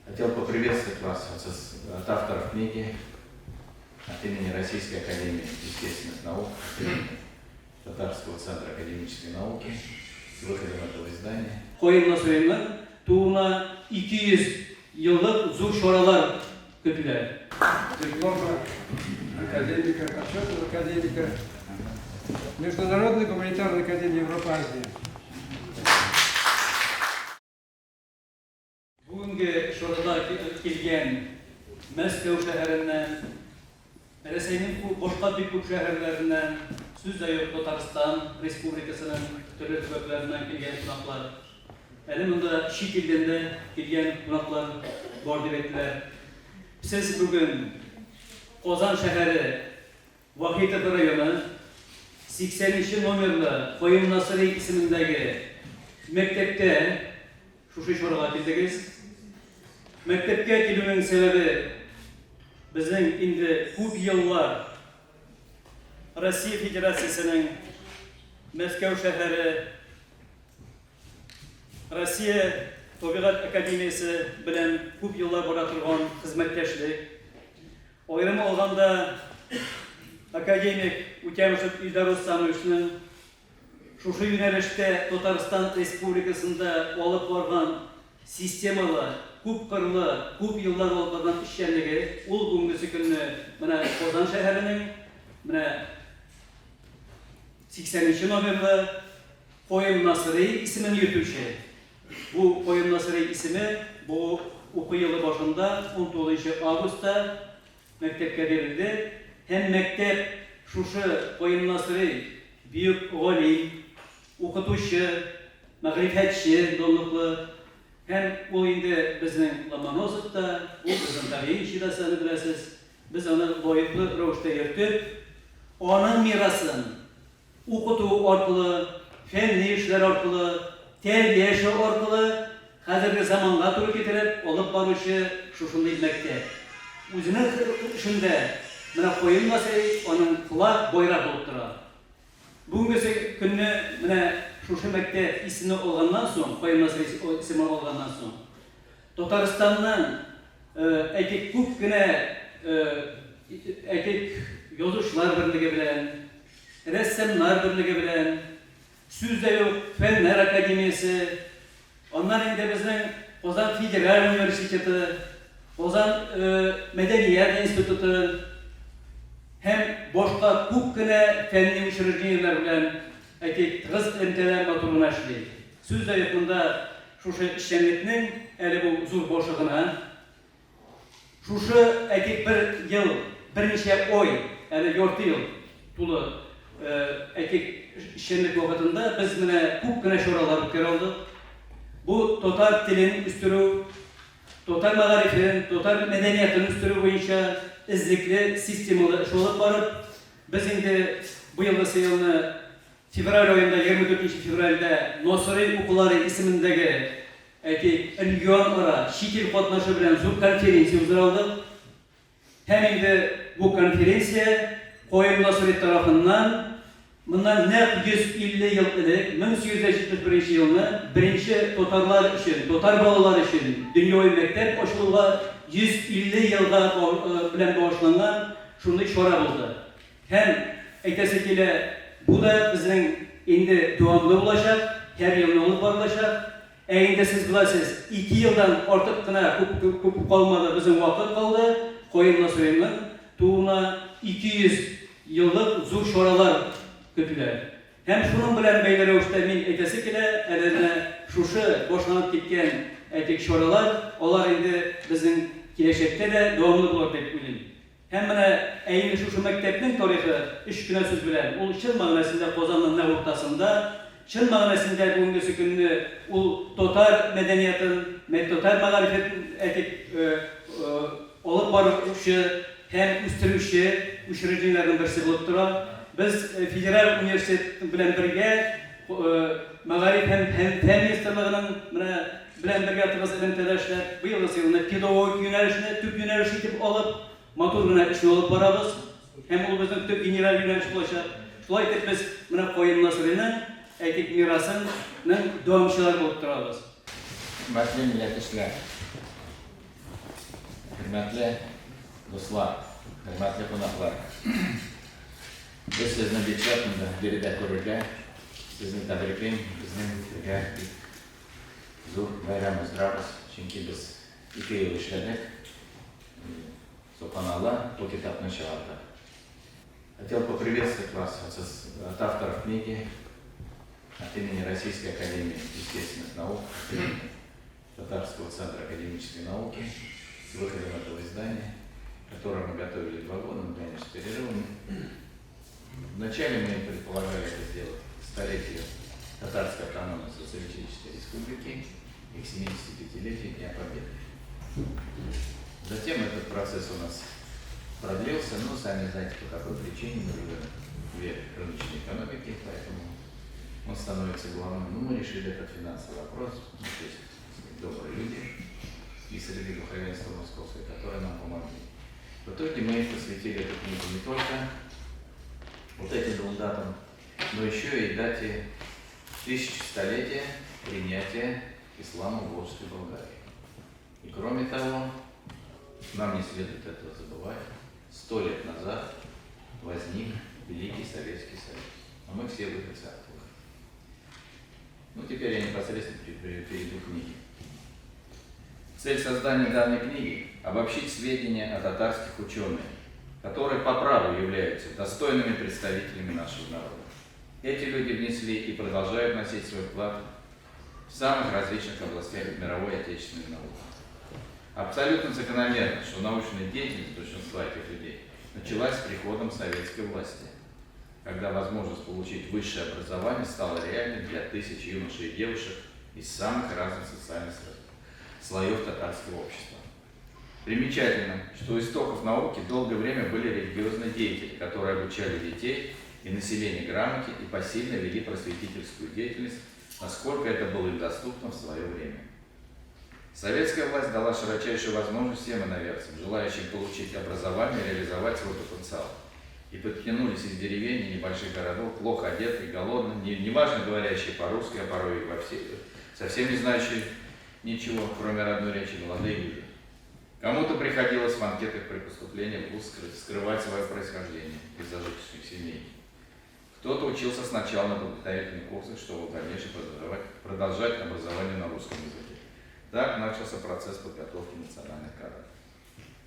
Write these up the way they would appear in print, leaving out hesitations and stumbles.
Хотел поприветствовать вас от авторов книги от имени Российской академии естественных наук, Татарского центра академической науки с выходом этого издания. Koyunla söyleyenler, tuğuna 200 yıllık zor şoralar kötüler. Диплома академика, почетного академика Международной гуманитарной академии Европа-Азия. Bugünkü şorada kelgen Moskva şehrinden, Rusya'nın boşqa bir şehirlerinden, Süzayır Tataristan Respublikasının türlü töbeklerinden kelgen qonaqlar. Elimizde şit ilden de kelgen qonaqlar bor deb aytdilar. Siz bugün Qozon shahri Vahiyat rayoni 80 nomerli Qoyun Nasriy ismidagi maktabda shu sho'raga keldingiz. Maktabga kelishning sebebi bizning endi ko'p yillar Rossiya Federatsiyasining Moskva shahri Rossiya Tabiat Akademiyasi bilan ko'p yillar bo'la turgan xizmatdoshlik. Ayrim olganda akademik Ukamishov Ildar O'stamirovning shu yo'nalishda Tatariston Respublikasida olib borgan sistemalı, ko'p qirli, ko'p yillar olib borgan ishchanligi ul bugungi kunni mana Qozon shahrining mana 80-nomerli Qoyun Nasriy ismini yurituvchi. Bu Qoyun Nasriy ismi bu o'quv yili boshida 19-avgustda maktabga berildi. Hem maktab shu Qoyun Nasriy büyük olim, o'qituvchi, ma'rifatchi donliqli hem o endi bizning Lomonosovda, u bizning tabiiy shirasini bilasiz. Biz uni loyiqli ravishda yuritib, ona merosin o'qituv orqali, fanniy ishlar orqali, terbiya ishi orqali hozirgi zamonga to'g'ri keltirib olib boruvchi shunday maktab. O'zining ishida mana Qoyun Nasriy uning quloq bo'yrab bo'lib turadi. Bugungi kunni mana shu maktab ismini olgandan so'ng, Qoyun Nasriy ismini olgandan so'ng Tataristondan aytik ko'pgina aytik yozuvchilar birligi bilan, rassomlar birligi bilan, Süzayır Fanlar Akademiyasi, ondan endi bizning Qozon Federal Universiteti, Qozon Madaniyat instituti hem boshqa ko'pgina fanniy uchrashuvlar bilan aytik tig'iz aloqalar o'rnashdi. Süzayirda shu ishchilikning hali bu zo'r boshlig'ini shu aytik bir yil, bir necha oy, hali 4 yil to'liq aytik ishchilik vaqtida biz mana ko'pgina sho'ralar o'tkazdik. Bu total tilini o'stiruv, total ma'rifat, total madaniyatini o'stiruv bo'yicha izlikli sistemalı ish olib borib, biz endi bu yilni fevral oyida 24 fevralda Nasriy o'quvlari ismidagi aytik Ilyon ora Şitil qatnashi bilan zo'r konferensiya o'tkazildi. Hem endi bu konferensiya Qoyun Nasriy tarafidan bundan naq 150 yil ilk 1871 yilni birinchi totarlar uchun, totar bolalar uchun dunyoviy maktab ochilgan 150 yilga bilan boshlangan shunday shora bo'ldi. Hem aytasi kela bu da bizning endi davomli bo'lacak, har yil olib borilacak. Endi siz bilasiz, 2 yildan ortiqgina ko'p qolmadi, bizning vaqt qoldi. Qoyun Nasriyning tuğuna 200 yillik zo'r shoralar kötüler. Hem şunun bilen beyleri uçtamin etesi kile, eline şuşu boşlanıp gitken etik şoralar, onlar indi bizim kileşekte de doğumlu bulur deyip bilin. Hem bana eyni şuşu mektepnin tarihi iş güne söz bilen, ol çıl mağnesinde Qozon'un ne ortasında, çıl mağnesinde bugünkü gününü ol total medeniyetin, total mağarifetin etik olup barışı, hem üstürüşü, üşürücülerin birisi bulup duran. Biz Federal Üniversitet bilen birge mağarif hem fen ministerliğinin bilen birge tig'iz aloqalar bu yilda pedagogik yo'nalishni tub yo'nalish etib olib motor yo'nalishni olib boramiz. Hem u bizning tub general yo'nalish bo'lacak. Shulay etib biz mana Qoyun Nasriyning aytik merosining davomchilari bo'lib turamiz. Hurmatli millatdoshlar, Hürmetli dostlar, hürmetli konaklar. Biz sizni Betshvat'ında biride ko'rishga, sizni tabriklayman, bizning birga zo'r bayramimizdamiz. Chunki biz 2 yil ishladik. Subhanallah, bu kitobni chiqardi. Хотел поприветствовать вас от авторов книги, от имени Российской академии естественных наук, Татарского центра академической науки, с выходом этого издания, которое мы готовили 2 года, мы, конечно, с перерывами. Вначале мы предполагали это сделать к столетию Татарской автономной социалистической республики и к 75-летию Дня Победы. Затем этот процесс у нас продлился, но сами знаете, по какой причине, мы живем в век рыночной экономики, поэтому он становится главным. Но мы решили этот финансовый вопрос, то есть добрые люди и среди духовенства московской, которые нам помогли. В итоге мы посвятили эту книгу не только вот этим 2 датам, но еще и дате 1000-столетия принятия ислама в Волжской Болгарии. И кроме того, нам не следует этого забывать, 100 лет назад возник Великий Советский Союз, а мы все выходцы оттуда. Ну, теперь я непосредственно перейду к книге. Цель создания данной книги – обобщить сведения о татарских ученых, которые по праву являются достойными представителями нашего народа. Эти люди внесли и продолжают вносить свой вклад в самых различных областях мировой и отечественной науки. Абсолютно закономерно, что научная деятельность большинства этих людей началась с приходом советской власти, когда возможность получить высшее образование стала реальной для тысяч юношей и девушек из самых разных социальных слоев татарского общества. Примечательно, что у истоков науки долгое время были религиозные деятели, которые обучали детей и население грамоте и посильно вели просветительскую деятельность, насколько это было им доступно в свое время. Советская власть дала широчайшую возможность всем иноверцам, желающим получить образование и реализовать свой потенциал. И подтянулись из деревень и небольших городов, плохо одетые, голодные, неважно говорящие по-русски, а порой и совсем не знающие ничего, кроме родной речи, молодые люди. Кому-то приходилось в анкетах при поступлении в вуз скрывать свое происхождение из зажиточных семей. Кто-то учился сначала на подготовительных курсах, чтобы в дальнейшем продолжать образование на русском языке. Так начался процесс подготовки национальных кадров.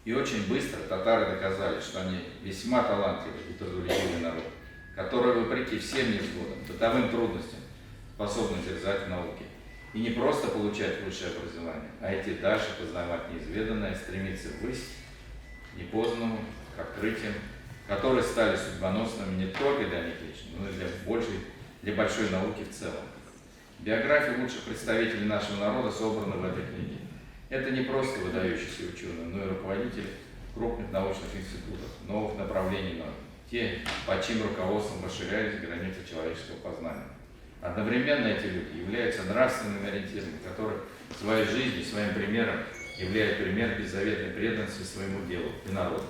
И очень быстро татары доказали, что они весьма талантливый и трудолюбивый народ, который, вопреки всем невзгодам, бытовым трудностям, способны терзать в науке. И не просто получать высшее образование, а идти дальше, познавать неизведанное, стремиться ввысь, непознанному, к открытиям, которые стали судьбоносными не только для них лично, но и для большой науки в целом. Биографии лучших представителей нашего народа собраны в этой книге. Это не просто выдающиеся ученые, но и руководители крупных научных институтов, новых направлений науки, те, под чьим руководством расширялись границы человеческого познания. Одновременно эти люди являются нравственными ориентирами, которые своей жизнью, своим примером являют пример беззаветной преданности своему делу и народу.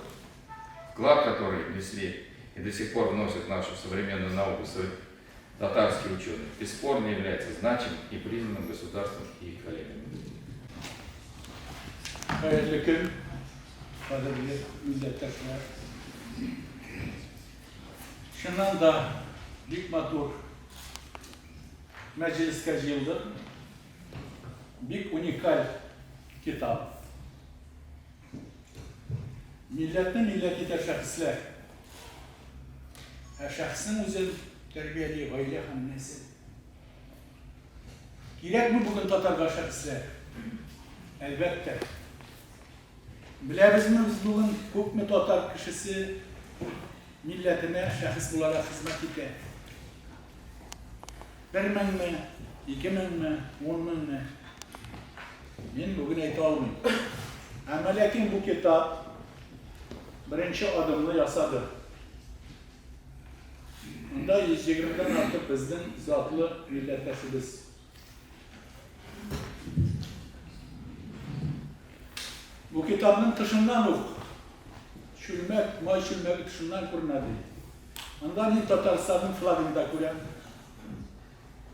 Вклад, который внесли и до сих пор вносят в нашу современную науку татарские ученые, бесспорно является значимым и признанным государством и их коллегами. Hayırlı gün, kadirli milletler. Şundan da büyük matur meclis yıldır büyük unikal kitap. Milleti teşekküsler. Şahsın özel terbiyeli aile annesi. Gerek mi bugün Tatar şahslar? Elbette. Biliriz mi biz bugün hükmü Tatar kişisi milletine şahıs olarak hizmet eder. 1000 mi, 2000 mi, 10.000 mi? Ben bugün ayta almayayım. Ama lakin bu kitap birinci adımını yasadı. Bunda 120'den artık bizden zatlı milletleşiriz. Bu kitabın dışından ok. May çülmek dışından kurnadı. Ondan in Tatarstan'ın flagında kuran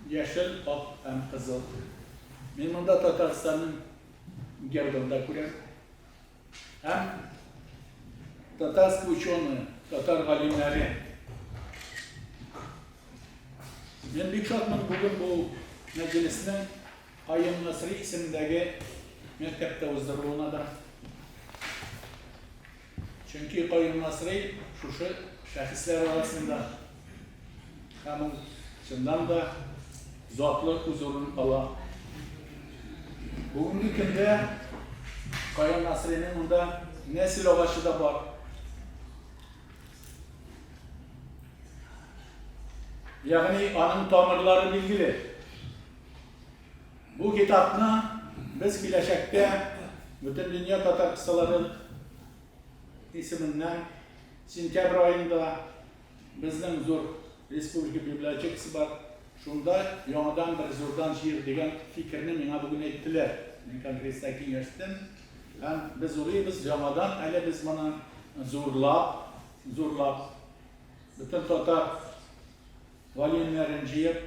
yeşil, ak, hem kızıl. Ben onda Tatarstan'ın gerdinde kuran hem Tatarski ученые, Tatar galimleri. Ben büyük şartman bugün bu meclisinin Ayım Nasri isimdeki mektepte uzduruluğuna da. Çünkü Ayım Nasri şu şahıslar arasında hemen şundan da zatlı huzurun ala. Bugünkü günde Ayım Nasri'nin onda nesil oğaşı da var. Yani anın tamirleri bilgili. Bu kitapını biz gelecekte bütün dünya Tatar kısaları isminden sentyabr ayında bizden zor Respublika bibliotekası var. Şunda yanadan bir zordan şiir degan fikrini bana bugün ettiler. Ben kongresdeki yaştım. Biz orayız yanadan, hele biz bana zorlap bütün Tatar valimlerin jiyip,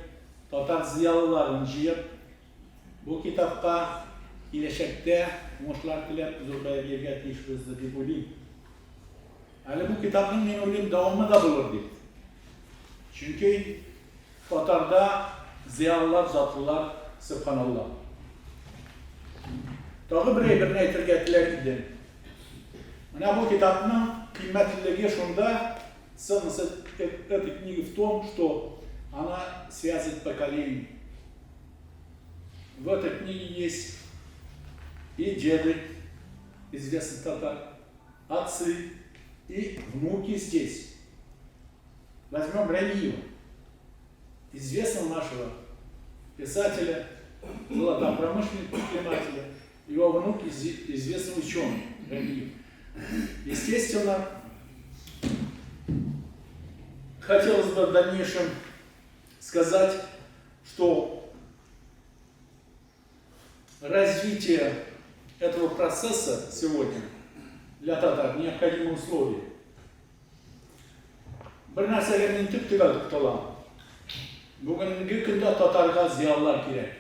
Tatar ziyalıların jiyip, bu kitapta gelecekte moşlar tilep zorbaya yerge teşbizdi deb o'ylayman. Hali bu kitapning men o'ylayman davomi da bo'lur deb. Chunki Tatarda ziyolar, zotlar, subhanalloh. Tag'ı birini aytirga tilak edi. Mana bu kitapning qiymatliligi shunda, смысл этой книги в том, что она связывает поколения. В этой книге есть и деды, известных татар, отцы и внуки здесь. Возьмем Раниева, известного нашего писателя, золотопромышленного предпринимателя, его внук известный ученый Раниев. Естественно, хотелось бы в дальнейшем сказать, что развитие этого процесса сегодня для татар необходимы условия. Bir narsalarning tub tugal tutalım. Bugünkü kunda Tatarga ziyalılar gerek.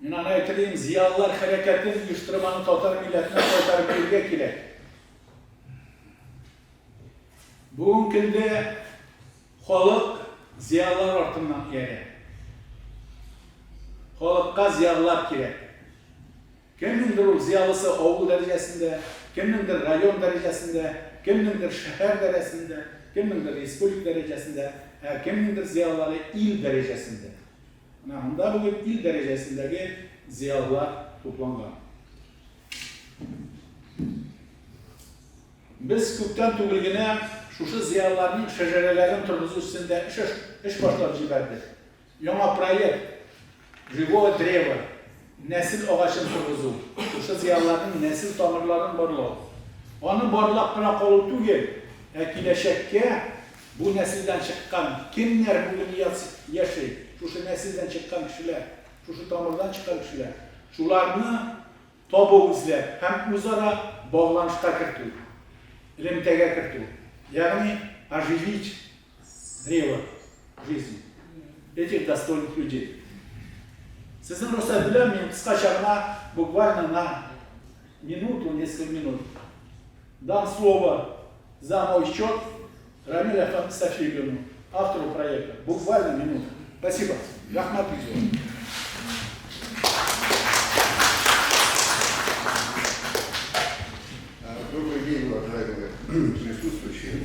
Men ana aytayım, ziyalılar hareketini uyushtirmani Tatar milletine qaytarib berga kerak. Bugünkü kunda xalq ziyalılar ortidan gerek. Xalqqa ziyalılar gerek. Kimnindir o ziyalısı avul derecesinde, kimnindir rayon derecesinde, kimnindir şehir derecesinde, kimnindir respublik derecesinde, kimnindir ziyalıları il derecesinde. Bunda bugün il derecesindeki ziyalılar toplangan. Biz köpten tugilgine şu ziyalıların şecerelerin turguzu üstünde iş başlap jiberdik. Yana proyekt, Живое древо, nesil ağaçın turguzu. Şu ziyalıların nesil tamirların barlığı. Onu barlaq bile kolu tugil. Kileşekke bu nesilden çıkan kimler bugün yaşayıp, şu nesilden çıkan kişiler, şu tamirden çıkan kişiler, şularını tabu izler, hem uzara bağlanışta kırtıyor, ilimtege kırtıyor. Yani оживить древо жизни этих достойных людей. Sizin ruhsat bilen men kısaca буквально на минуту, несколько минут дам слово за мой счет Рамилю Сафиевну, автору проекта. Буквально минуту. Спасибо. Рахмат Пизов. Добрый день, уважаемые присутствующие.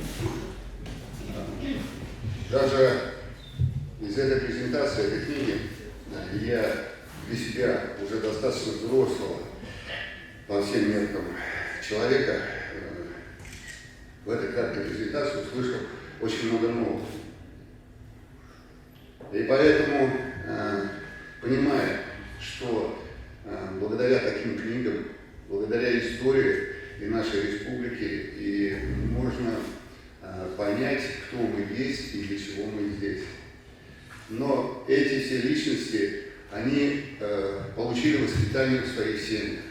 Даже из этой презентации, этой книги, я для себя уже достаточно взрослого по всем меркам человека в этой краткой презентации услышал очень много нового. И поэтому, понимая, что благодаря таким книгам, благодаря истории и нашей республики, и можно понять, кто мы есть и для чего мы здесь. Но эти все личности, они получили воспитание в своих семьях.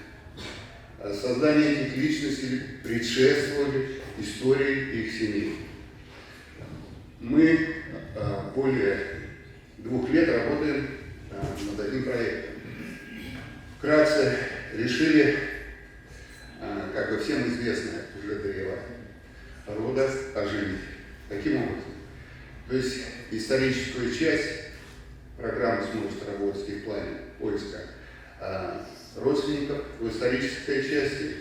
Создание этих личностей предшествовали истории их семей. Мы более 2 лет работаем над этим проектом. Вкратце решили как и всем известное уже древо рода оживить. Каким образом? То есть историческую часть программы сможет работать и в плане поиска родственников в исторической части,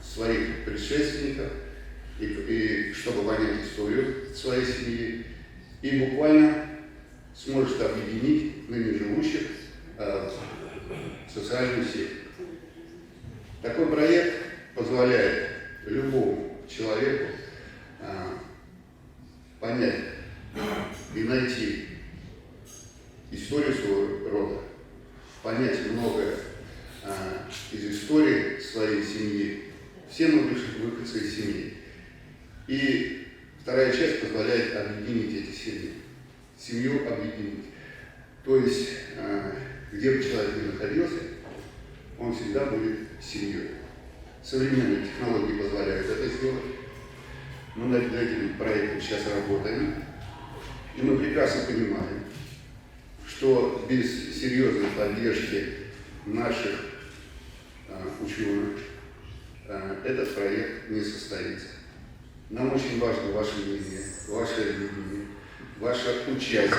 своих предшественников, и чтобы понять историю своей семьи, и буквально сможет объединить ныне живущих в социальную сеть. Такой проект позволяет любому человеку понять и найти историю своего рода, понять многое из истории своей семьи. Все мы выходцы из семьи. И вторая часть позволяет объединить эти семьи. Семью объединить. То есть, где бы человек ни находился, он всегда будет семьей. Современные технологии позволяют это сделать. Мы над этим проектом сейчас работаем. И мы прекрасно понимаем, что без серьезной поддержки наших ученых этот проект не состоится. Нам очень важно ваше мнение, ваше видение, ваше участие.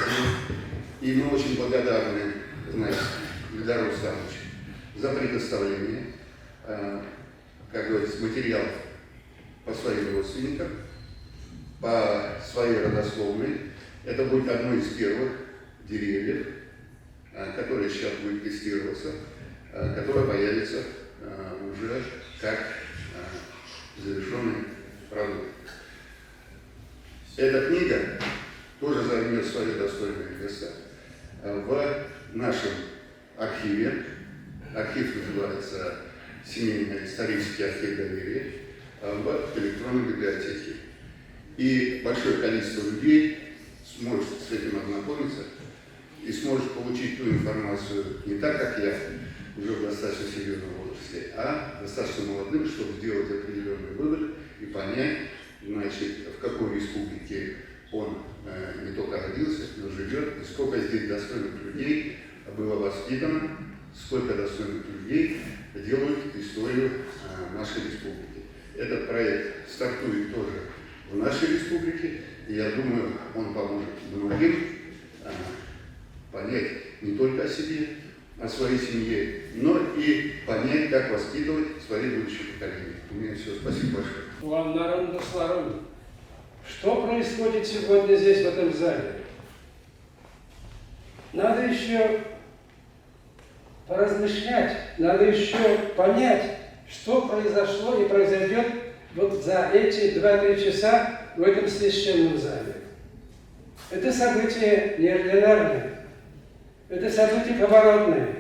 И мы очень благодарны, значит, Ильдару Рустамовичу за предоставление, как говорится, материалов по своим родственникам, по своей родословной. Это будет одно из первых деревьев, которое сейчас будет тестироваться, которое появится уже как завершенный продукт. Эта книга тоже займет свое достойное место в нашем архиве. Архив называется «Семейный исторический архив доверия» в электронной библиотеке. И большое количество людей сможет с этим ознакомиться и сможет получить ту информацию не так, как я, уже в достаточно серьезном возрасте, а достаточно молодым, чтобы сделать определенный вывод и понять, значит, в какой республике он не только родился, но живет, и сколько здесь достойных людей было воспитано, сколько достойных людей делают историю нашей республики. Этот проект стартует тоже в нашей республике, и я думаю, он поможет многим понять не только о себе, о своей семье, но и понять, как воспитывать свои будущие поколения. У меня все. Спасибо большое. Вам народу славу. Что происходит сегодня здесь, в этом зале? Надо еще поразмышлять, надо еще понять, что произошло и произойдет вот за эти 2-3 часа в этом священном зале. Это событие неординарное, это событие поворотное,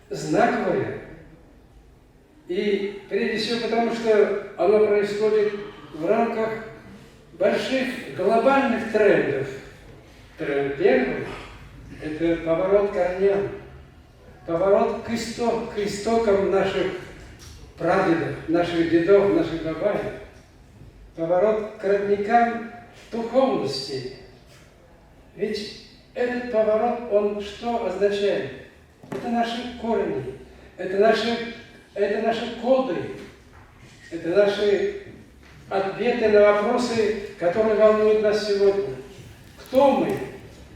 знаковое. И прежде всего потому, что оно происходит в рамках больших глобальных трендов. Тренд первый – это поворот к корням, поворот к истокам наших прадедов, наших дедов, наших бабаев, поворот к родникам духовности. Ведь этот поворот, он что означает? Это наши корни, это наши коды, это наши ответы на вопросы, которые волнуют нас сегодня. Кто мы?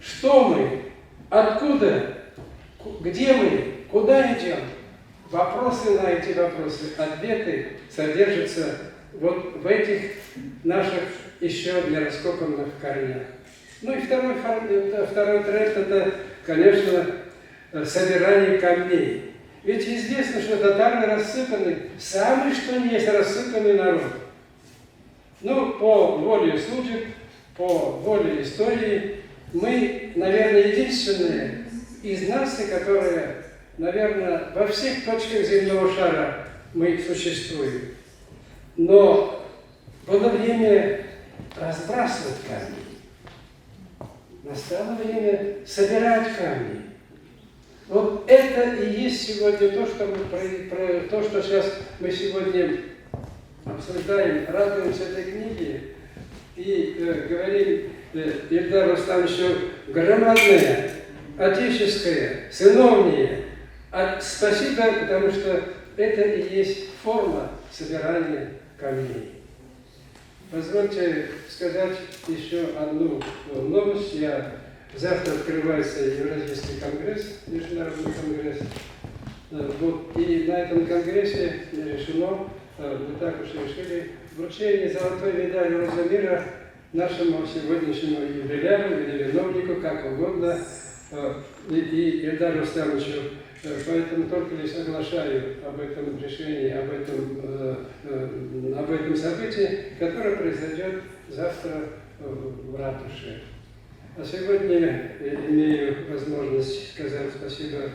Что мы? Откуда? Где мы? Куда идем? Вопросы на эти вопросы, ответы содержатся вот в этих наших еще не раскопанных корнях. Ну и второй тренд – это, конечно, собирание камней. Ведь известно, что татары рассыпаны, самый что ни есть рассыпанный народ. Ну, по воле судеб, по воле истории, мы, наверное, единственные из наций, которые, наверное, во всех точках земного шара мы существуем. Но было время разбрасывать камни. Настало время собирать камни. Вот это и есть сегодня то, что сейчас мы сегодня обсуждаем, радуемся этой книге и говорим Ильдару Рустамовичу громадное, отеческое, сыновнее. Спасибо, потому что это и есть форма собирания камней. Позвольте сказать еще одну новость. Завтра открывается Евразийский конгресс, Международный конгресс. Вот, и на этом конгрессе решено, мы так уж решили, вручение золотой медали Роза нашему сегодняшнему юбиляру или виновнику, как угодно, и Эльдару Рустамовичу. Поэтому только лишь соглашаю об этом решении, об этом событии, которое произойдет завтра в ратуше. А сегодня имею возможность сказать спасибо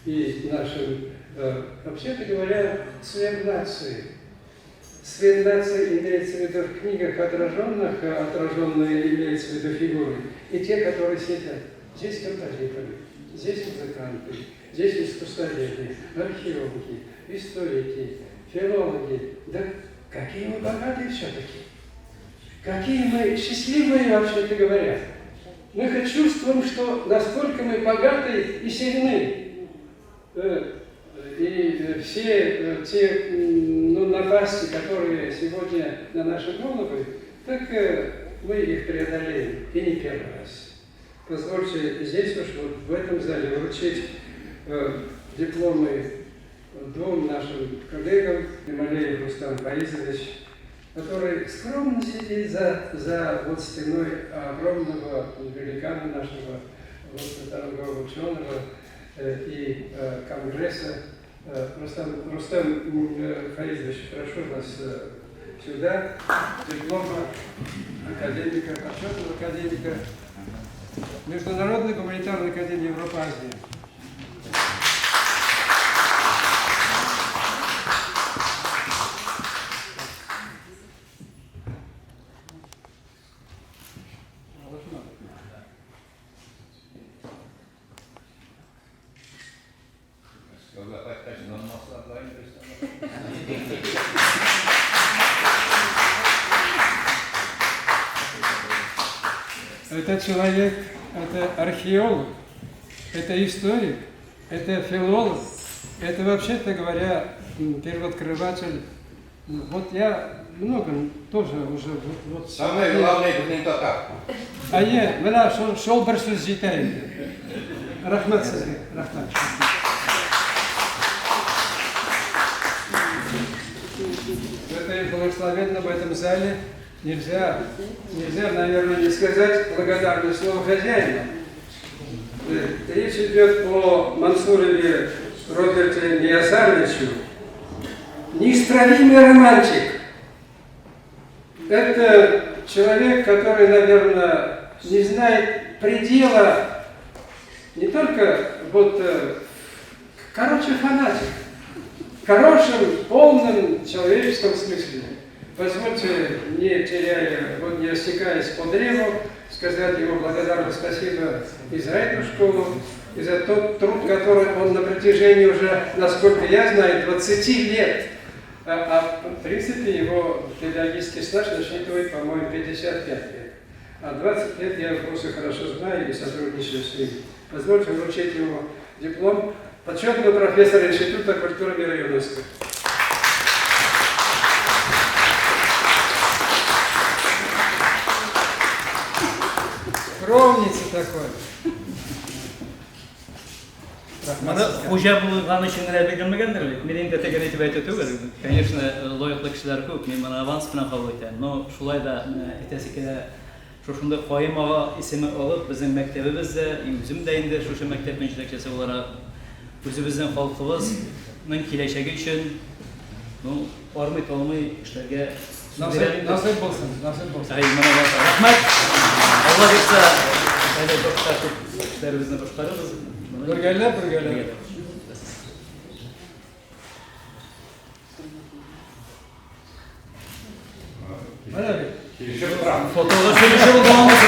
и нашим, вообще-то говоря, свет нации. Свет нации имеется в виду в книгах отраженные имеется в виду фигуры, и те, которые сидят. Здесь композиторы, здесь музыканты, здесь искусствоведы, археологи, историки, филологи. Да какие мы богатые все-таки! Какие мы счастливые, вообще-то говоря! Мы хоть чувствуем, что насколько мы богаты и сильны. И все те напасти, которые сегодня на наши головы, так мы их преодолеем, и не первый раз. Позвольте здесь уж вот в этом зале вручить дипломы двум нашим коллегам, Ималеев Рустам Фаизович, который скромно сидит за вот стеной огромного великана нашего торгового ученого и конгресса. Рустам Фаизович, прошу вас сюда, диплома академика, почетного академика Международной гуманитарной академии Европы-Азии. Это человек, это археолог, это историк, это филолог, это, вообще-то говоря, первооткрыватель. Вот я много тоже уже... Вот, Самое главное, это не так. А я, меня шел барсуз житаем. Рахмат сазги, рахмат. В этой благословенном в этом зале нельзя, наверное, не сказать благодарное слово хозяину. Речь идет о Мансурове Роберте Ниязаровичу. Неисправимый романтик. Это человек, который, наверное, не знает предела, не только вот, короче, фанатик. В хорошем, полном человеческом смысле. Позвольте, не теряя, вот не растекаясь по древу, сказать ему благодарное спасибо и за эту школу, и за тот труд, который он на протяжении уже, насколько я знаю, 20 лет. В принципе, его педагогический стаж насчитывает, по-моему, 55 лет. А 20 лет я просто хорошо знаю и сотрудничаю с ним. Позвольте вручить ему диплом почетного профессора Института культуры мира ЮНЕСКО. Ровница такой. Mana hoca bulunğanı şimdiler bilmegенdir бит. Мен инде тегене итеп әйтә түгел. Конечно, лаеклы кешеләр күп. Мин моны аванс белән кабул итәм. Но шулай да әйтәсе килә, шушында Каим ага исеме алып, безнең мәктәбебездә, үзем дә инде шушы мәктәпнең җитәкчесе буларак, үзебезнең халкыбызның киләчәге өчен, ну, армый-талмый эшләргә Насыйп булсын, насыйп булсын. Рахмәт. Алла бирсә, әле башка эшләребезне башкарырбыз. Бергәләп. Фотоға сөйлешіп olmamız